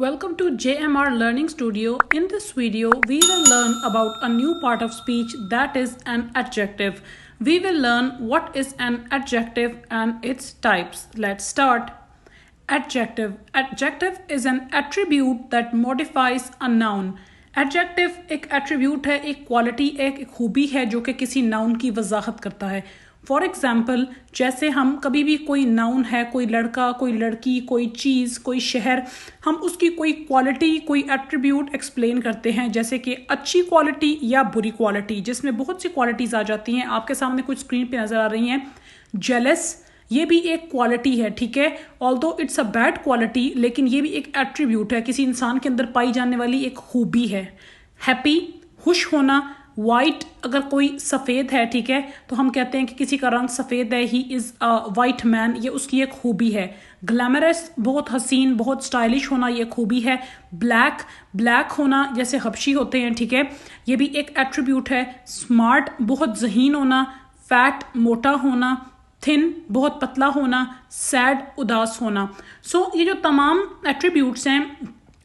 Welcome to JMR Learning Studio. In this video, we will learn about a new part of speech that is an adjective. We will learn what is an adjective and its types. Let's start. Adjective. Adjective is an attribute that modifies a noun. Adjective एक attribute है, एक quality, एक खूबी है जो कि किसी noun की वजाहत करता है. फॉर एग्जाम्पल, जैसे हम कभी भी कोई नाउन है, कोई लड़का, कोई लड़की, कोई चीज़, कोई शहर, हम उसकी कोई क्वालिटी, कोई एट्रीब्यूट एक्सप्लेन करते हैं, जैसे कि अच्छी क्वालिटी या बुरी क्वालिटी, जिसमें बहुत सी क्वालिटीज़ आ जाती हैं. आपके सामने कुछ स्क्रीन पे नज़र आ रही हैं. जेलस, ये भी एक क्वालिटी है, ठीक है. Although it's a bad quality, लेकिन ये भी एक एट्रीब्यूट है, किसी इंसान के अंदर पाई जाने वाली एक खूबी है. हैप्पी, खुश होना. वाइट, अगर कोई सफ़ेद है, ठीक है, तो हम कहते हैं कि किसी का रंग सफ़ेद है, he is a white man, ये उसकी एक खूबी है. ग्लैमरस, बहुत हसीन, बहुत स्टाइलिश होना, ये खूबी है. ब्लैक, ब्लैक होना, जैसे हबशी होते हैं, ठीक है, ये भी एक एट्रीब्यूट है. स्मार्ट, बहुत ज़हीन होना. फैट, मोटा होना. थिन, बहुत पतला होना. सैड, उदास होना. ये जो तमाम एट्रीब्यूट्स हैं,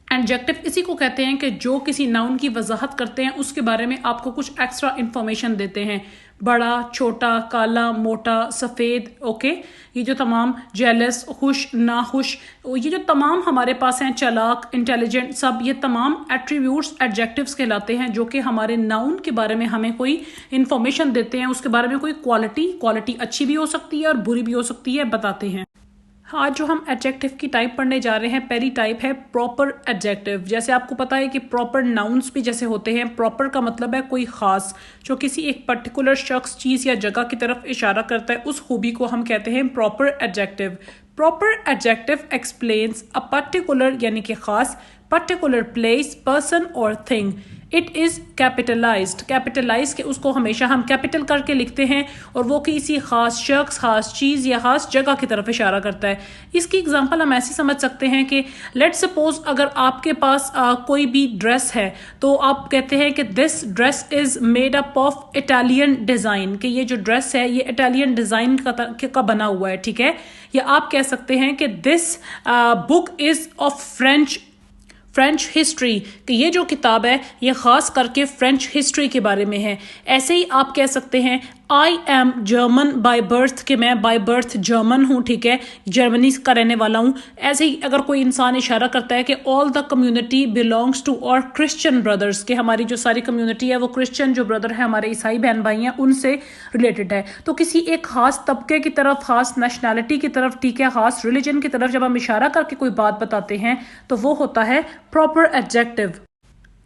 एडजेक्टिव इसी को कहते हैं कि जो किसी नाउन की वजाहत करते हैं, उसके बारे में आपको कुछ एक्स्ट्रा इन्फॉर्मेशन देते हैं. बड़ा, छोटा, काला, मोटा, सफ़ेद, ओके. ये जो तमाम जेलस, खुश, नाखुश, ये जो तमाम हमारे पास हैं, चालाक, इंटेलिजेंट, सब ये तमाम एट्रीब्यूट्स एडजेक्टिव्स कहलाते हैं, जो कि हमारे नाउन के बारे में हमें कोई इन्फॉर्मेशन देते हैं, उसके बारे में कोई क्वालिटी अच्छी भी हो सकती है और बुरी भी हो सकती है, बताते हैं. आज जो हम एडजेक्टिव की टाइप पढ़ने जा रहे हैं, पहली टाइप है प्रॉपर एडजेक्टिव. जैसे आपको पता है कि प्रॉपर नाउन्स भी जैसे होते हैं. प्रॉपर का मतलब है कोई ख़ास, जो किसी एक पर्टिकुलर शख्स, चीज़ या जगह की तरफ इशारा करता है, उस खूबी को हम कहते हैं proper adjective. Proper adjective explains a particular, यानी कि ख़ास, पर्टिकुलर प्लेस, पर्सन और thing. It is capitalized. Capitalize के उसको हमेशा हम कैपिटल करके लिखते हैं, और वो किसी ख़ास शख्स, ख़ास चीज़ या ख़ास जगह की तरफ इशारा करता है. इसकी एग्जांपल हम ऐसे समझ सकते हैं कि लेट्स सपोज अगर आपके पास कोई भी ड्रेस है, तो आप कहते हैं कि this dress is made up of Italian design, कि ये जो ड्रेस है ये इटालियन डिज़ाइन का बना हुआ है, ठीक है. या आप कह सकते हैं कि this book is of French history, कि ये जो किताब है ये ख़ास करके फ्रेंच हिस्ट्री के बारे में है. ऐसे ही आप कह सकते हैं I am German by birth, कि मैं बाय बर्थ जर्मन हूँ, ठीक है, जर्मनी का रहने वाला हूँ. ऐसे ही अगर कोई इंसान इशारा करता है कि all the community belongs to और क्रिश्चियन ब्रदर्स, कि हमारी जो सारी कम्युनिटी है वो क्रिश्चियन जो ब्रदर है, हमारे ईसाई बहन भाई हैं, उनसे रिलेटेड है. तो किसी एक ख़ास तबके की तरफ, ख़ास नेशनैलिटी की तरफ, ठीक है, ख़ास रिलीजन की तरफ जब हम इशारा करके कोई बात बताते हैं, तो वो होता है प्रॉपर एडजेक्टिव.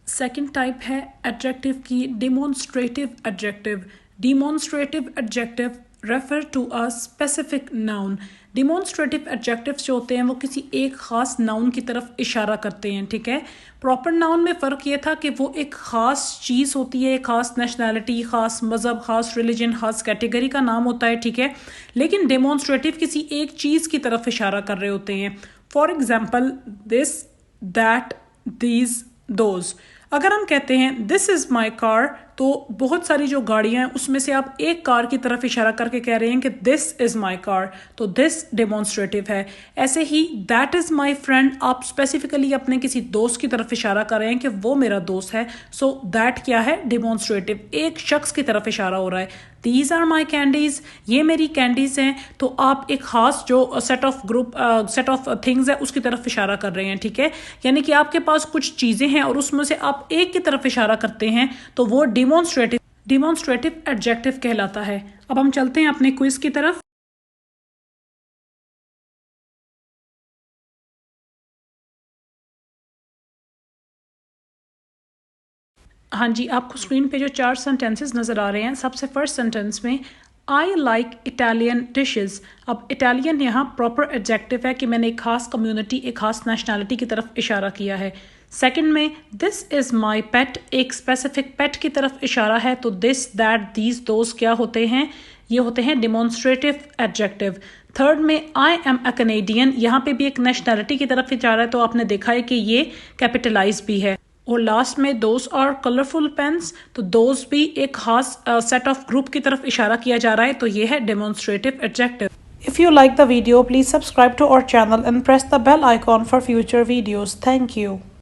सेकेंड टाइप है एडजेक्टिव की demonstrative adjective. Demonstrative adjective refer to a specific noun. Demonstrative adjectives जो होते हैं वो किसी एक ख़ास नाउन की तरफ इशारा करते हैं, ठीक है. प्रॉपर नाउन में फ़र्क ये था कि वो एक ख़ास चीज़ होती है, एक ख़ास नेशनैलिटी, ख़ास मज़हब, ख़ास रिलीजन, ख़ास कैटेगरी का नाम होता है, ठीक है. लेकिन डिमॉन्स्ट्रेटिव किसी एक चीज़ की तरफ इशारा कर रहे होते हैं. For example, this, that, these, those. अगर हम कहते हैं दिस इज़ माई कार, तो बहुत सारी जो गाड़ियाँ हैं उसमें से आप एक कार की तरफ इशारा करके कह रहे हैं कि दिस इज़ माई कार, तो दिस डेमोन्स्ट्रेटिव है. ऐसे ही दैट इज़ माई फ्रेंड, आप स्पेसिफिकली अपने किसी दोस्त की तरफ इशारा कर रहे हैं कि वो मेरा दोस्त है, सो दैट क्या है, डेमोन्स्ट्रेटिव, एक शख्स की तरफ इशारा हो रहा है. दीज आर माई कैंडीज़, ये मेरी कैंडीज़ हैं, तो आप एक ख़ास जो सेट ऑफ थिंग्स है उसकी तरफ इशारा कर रहे हैं, ठीक है. यानी कि आपके पास कुछ चीज़ें हैं और उसमें से आप एक की तरफ इशारा करते हैं, तो वो डिमॉन्स्ट्रेटिव एडजेक्टिव कहलाता है. अब हम चलते हैं अपने क्विज की तरफ. हाँ जी, आपको स्क्रीन पे जो 4 सेंटेंसेस नज़र आ रहे हैं, सबसे फर्स्ट सेंटेंस में आई लाइक इटालियन डिशेज़. अब इटालियन यहाँ प्रॉपर एडजेक्टिव है कि मैंने एक ख़ास कम्युनिटी, एक ख़ास नेशनैलिटी की तरफ इशारा किया है. सेकंड में दिस इज़ माई पेट, एक स्पेसिफिक पेट की तरफ इशारा है, तो दिस, दैट, दीज, दोज क्या होते हैं, ये होते हैं डिमॉन्स्ट्रेटिव एडजेक्टिव. थर्ड में आई एम अ कैनेडियन, यहाँ पे भी एक नेशनैलिटी की तरफ इशारा है, तो आपने देखा है कि ये कैपिटलाइज भी है. और लास्ट में दोज आर कलरफुल पेन्स, तो दोज भी एक खास सेट ऑफ ग्रुप की तरफ इशारा किया जा रहा है, तो ये है demonstrative adjective. If you like the video, please subscribe to our channel and press the bell icon for future videos. Thank you.